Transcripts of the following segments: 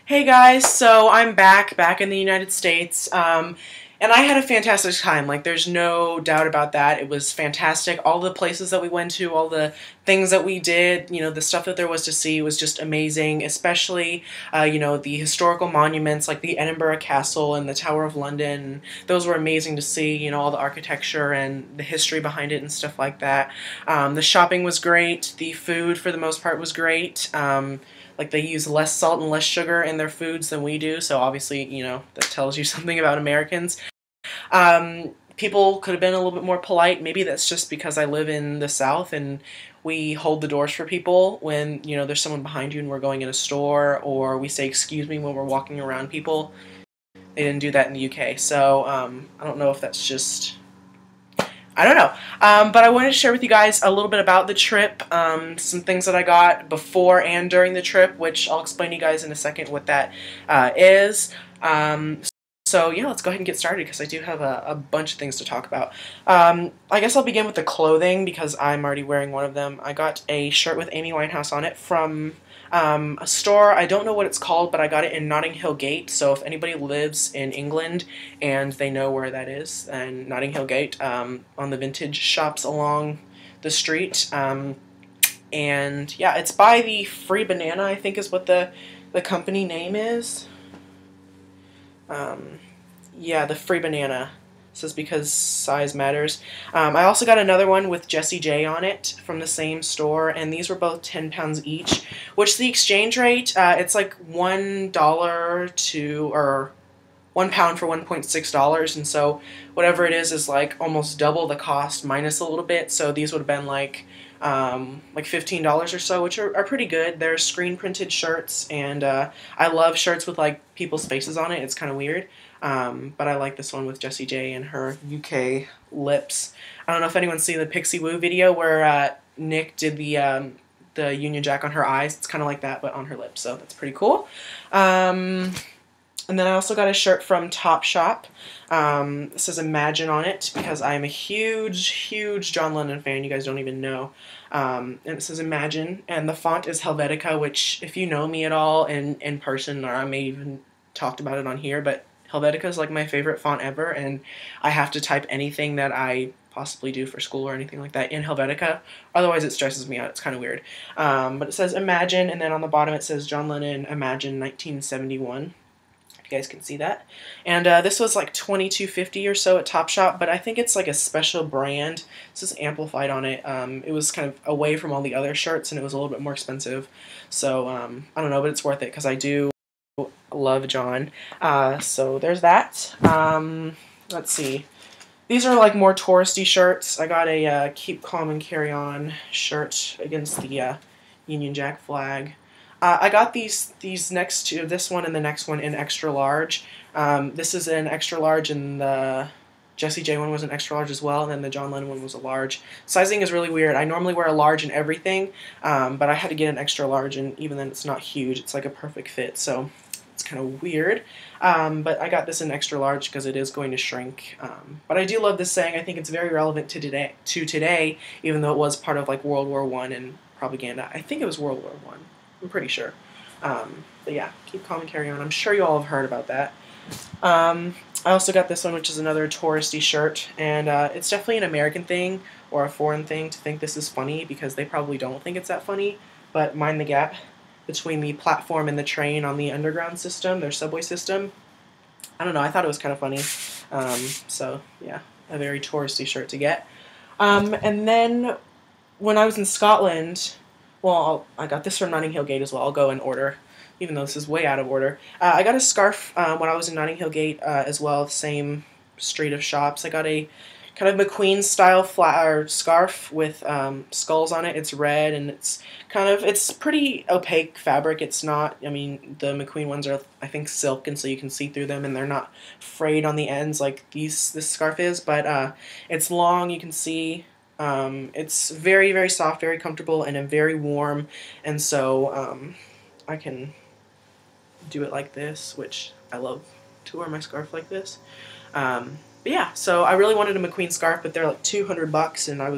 Hey guys, so I'm back in the United States, and I had a fantastic time. Like, there's no doubt about that. It was fantastic. All the places that we went to, all the things that we did, the stuff that there was to see was just amazing, especially, the historical monuments like the Edinburgh Castle and the Tower of London. Those were amazing to see, all the architecture and the history behind it and stuff like that. The shopping was great. The food, for the most part, was great. Like, they use less salt and less sugar in their foods than we do, so obviously, that tells you something about Americans. People could have been a little bit more polite. Maybe that's just because I live in the South and we hold the doors for people when, there's someone behind you and we're going in a store, or we say excuse me when we're walking around people. They didn't do that in the UK, so I don't know if that's just... I don't know, but I wanted to share with you guys a little bit about the trip, some things that I got before and during the trip, which I'll explain to you guys in a second what that is. So yeah, let's go ahead and get started because I do have a bunch of things to talk about. I guess I'll begin with the clothing because I'm already wearing one of them. I got a shirt with Amy Winehouse on it from a store. I don't know what it's called, but I got it in Notting Hill Gate. So if anybody lives in England and they know where that is, then Notting Hill Gate, on the vintage shops along the street. And yeah, it's by the Free Banana, I think is what the company name is. Yeah, the Free Banana. It says because size matters. I also got another one with Jessie J on it from the same store, and these were both £10 each, which the exchange rate, it's like $1 to, or £1 for $1.6, and so whatever it is like almost double the cost minus a little bit, so these would have been like $15 or so, which are pretty good. They're screen printed shirts, and I love shirts with like people's faces on it. It's kind of weird, but I like this one with Jessie J and her UK lips. I don't know if anyone's seen the Pixie Woo video where Nick did the Union Jack on her eyes. It's kind of like that, but on her lips, so that's pretty cool. And then I also got a shirt from Topshop. It says Imagine on it because I am a huge John Lennon fan. You guys don't even know. And it says Imagine, and the font is Helvetica, which, if you know me at all in person, or I may even talked about it on here, but Helvetica is like my favorite font ever, and I have to type anything that I possibly do for school or anything like that in Helvetica. Otherwise, it stresses me out. It's kind of weird. But it says Imagine, and then on the bottom it says John Lennon, Imagine 1971. You guys can see that. And this was like $22.50 or so at Topshop, but I think it's like a special brand. This is Amplified on it. It was kind of away from all the other shirts, and it was a little bit more expensive. So I don't know, but it's worth it because I do love John. So there's that. Let's see. These are like more touristy shirts. I got a Keep Calm and Carry On shirt against the Union Jack flag. I got these next to this one and the next one in extra large. This is an extra large, and the Jessie J one was an extra large as well, and then the John Lennon one was a large. Sizing is really weird. I normally wear a large in everything, but I had to get an extra large, and even then it's not huge. It's like a perfect fit, so it's kind of weird. But I got this in extra large because it is going to shrink. But I do love this saying. I think it's very relevant to today, even though it was part of like World War I and propaganda. I think it was World War I. I'm pretty sure. But yeah, Keep Calm and Carry On. I'm sure you all have heard about that. I also got this one, which is another touristy shirt, and it's definitely an American thing or a foreign thing to think this is funny because they probably don't think it's that funny, but mind the gap between the platform and the train on the underground system, their subway system. I don't know, I thought it was kind of funny. So yeah, a very touristy shirt to get. And then when I was in Scotland... Well, I got this from Notting Hill Gate as well. I'll go in order, even though this is way out of order. I got a scarf when I was in Notting Hill Gate as well, the same street of shops. I got a kind of McQueen-style scarf with skulls on it. It's red, and it's pretty opaque fabric. It's not, I mean, the McQueen ones are, I think, silk, and so you can see through them, and they're not frayed on the ends like this scarf is, but it's long, you can see. It's very soft, very comfortable, and very warm, and so I can do it like this, which I love to wear my scarf like this. But yeah, so I really wanted a McQueen scarf, but they're like $200, and I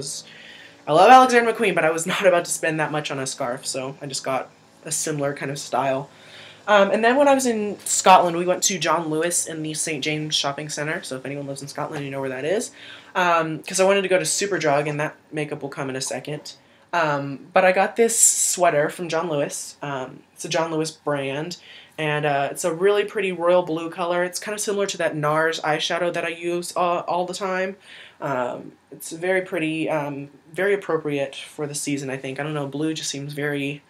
love Alexander McQueen, but I was not about to spend that much on a scarf, so I just got a similar kind of style. And then when I was in Scotland, we went to John Lewis in the St. James Shopping Centre. So if anyone lives in Scotland, you know where that is. Because I wanted to go to Superdrug, and that makeup will come in a second. But I got this sweater from John Lewis. It's a John Lewis brand, and it's a really pretty royal blue color. It's kind of similar to that NARS eyeshadow that I use all the time. It's very pretty, very appropriate for the season, I think. I don't know, blue just seems very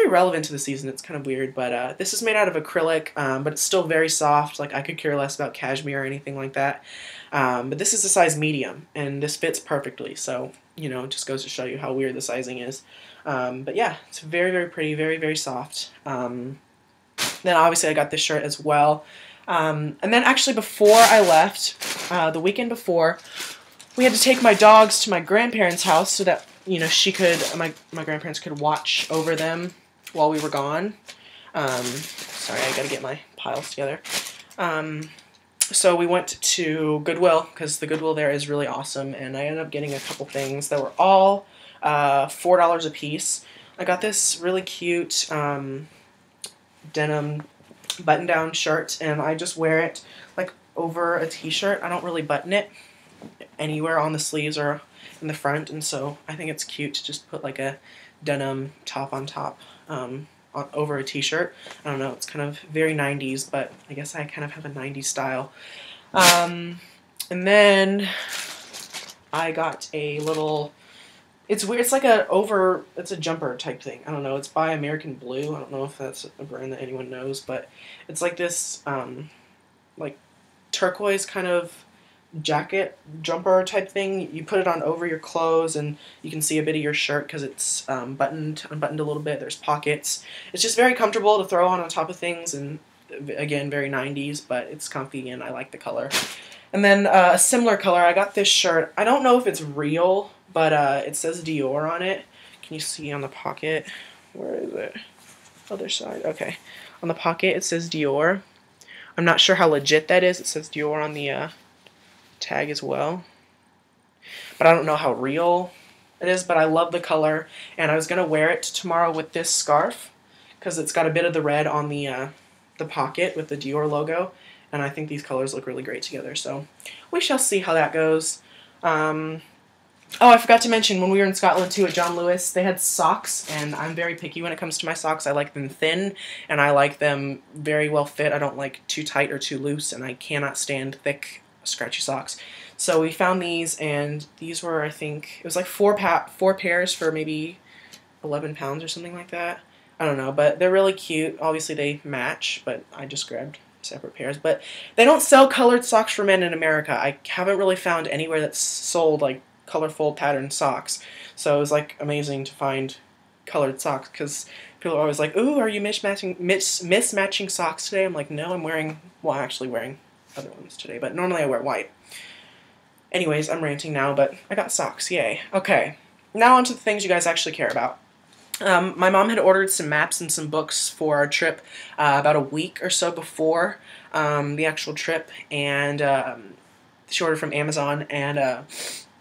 relevant to the season. It's kind of weird, but this is made out of acrylic, but it's still very soft. Like, I could care less about cashmere or anything like that. But this is a size medium, and this fits perfectly, so, you know, it just goes to show you how weird the sizing is. But yeah, it's very pretty, very soft. Then obviously I got this shirt as well. And then actually before I left, the weekend before, we had to take my dogs to my grandparents' house so that, you know, my grandparents could watch over them while we were gone. Sorry, I gotta get my piles together. So we went to Goodwill, because the Goodwill there is really awesome, and I ended up getting a couple things that were all $4 a piece. I got this really cute denim button-down shirt, and I just wear it like over a t-shirt. I don't really button it anywhere on the sleeves or in the front, and so I think it's cute to just put like a denim top on top over a t-shirt. I don't know, it's kind of very 90s, but I guess I kind of have a 90s style. And then I got a little, it's weird, it's like it's a jumper type thing. I don't know, it's by American Blue. I don't know if that's a brand that anyone knows, but it's like this like turquoise kind of jacket jumper type thing. You put it on over your clothes, and you can see a bit of your shirt because it's unbuttoned a little bit. There's pockets. It's just very comfortable to throw on top of things, and again, very 90s, but it's comfy, and I like the color. And then a similar color, I got this shirt. I don't know if it's real, but it says Dior on it. Can you see on the pocket? Where is it? Other side. Okay. On the pocket, it says Dior. I'm not sure how legit that is. It says Dior on the tag as well, but I don't know how real it is, but I love the color, and I was gonna wear it tomorrow with this scarf because it's got a bit of the red on the pocket with the Dior logo, and I think these colors look really great together, so we shall see how that goes. Oh, I forgot to mention, when we were in Scotland too at John Lewis, they had socks, and I'm very picky when it comes to my socks. I like them thin, and I like them very well fit. I don't like too tight or too loose, and I cannot stand thick scratchy socks. So we found these, and these were, I think, it was like four pairs for maybe 11 pounds or something like that. I don't know, but they're really cute. Obviously they match, but I just grabbed separate pairs. But they don't sell colored socks for men in America. I haven't really found anywhere that's sold like colorful patterned socks. So it was like amazing to find colored socks, because people are always like, ooh, are you mismatching socks today? I'm like, no, I'm actually wearing other ones today, but normally I wear white. Anyways, I'm ranting now, but I got socks, yay. Okay, now on to the things you guys actually care about. My mom had ordered some maps and some books for our trip about a week or so before the actual trip, and she ordered from Amazon, and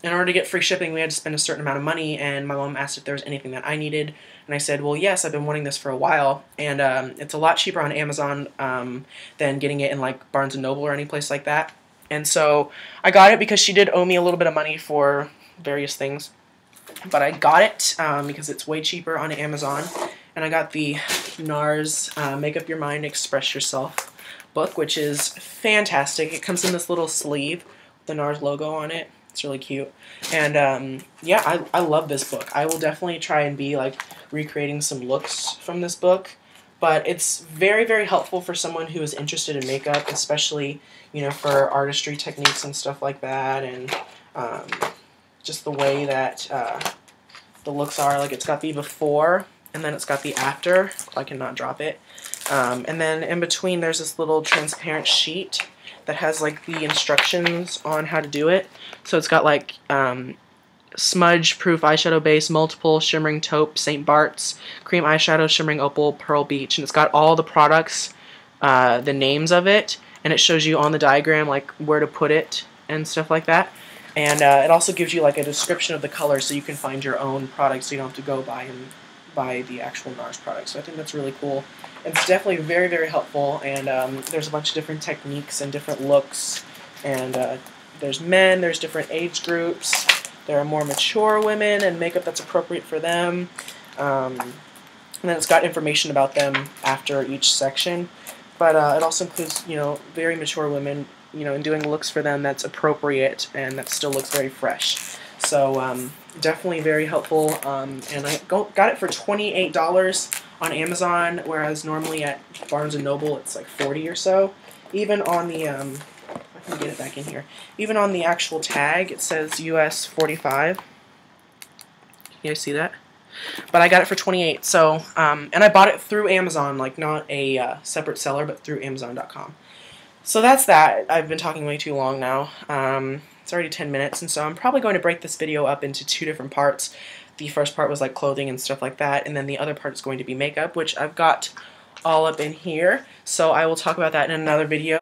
in order to get free shipping, we had to spend a certain amount of money, and my mom asked if there was anything that I needed, and I said, well, yes, I've been wanting this for a while, and it's a lot cheaper on Amazon than getting it in, like, Barnes & Noble or any place like that. And so I got it because she did owe me a little bit of money for various things, but I got it because it's way cheaper on Amazon, and I got the NARS Make Up Your Mind, Express Yourself book, which is fantastic. It comes in this little sleeve with the NARS logo on it. It's really cute. And yeah, I love this book. I will definitely try and be like recreating some looks from this book. But it's very helpful for someone who is interested in makeup, especially, you know, for artistry techniques and stuff like that. And just the way that the looks are. Like, it's got the before, and then it's got the after. I cannot drop it. And then in between, there's this little transparent sheet that has like the instructions on how to do it. So it's got like smudge proof eyeshadow base, multiple shimmering taupe, St. Bart's, cream eyeshadow, shimmering opal, pearl beach, and it's got all the products, the names of it, and it shows you on the diagram like where to put it and stuff like that. And it also gives you like a description of the color so you can find your own product, so you don't have to go buy and buy the actual NARS product. So I think that's really cool. It's definitely very, very helpful, and there's a bunch of different techniques and different looks, and there's men, there's different age groups, there are more mature women and makeup that's appropriate for them, and then it's got information about them after each section, but it also includes, you know, very mature women, you know, and doing looks for them that's appropriate and that still looks very fresh. So definitely very helpful, and I got it for $28 on Amazon, whereas normally at Barnes & Noble it's like 40 or so. Even on the, I can get it back in here, even on the actual tag it says US 45. You guys see that? But I got it for 28, so, and I bought it through Amazon, like not a separate seller, but through Amazon.com. So that's that. I've been talking way too long now. It's already 10 minutes, and so I'm probably going to break this video up into 2 different parts. The first part was like clothing and stuff like that, and then the other part is going to be makeup, which I've got all up in here. So I will talk about that in another video.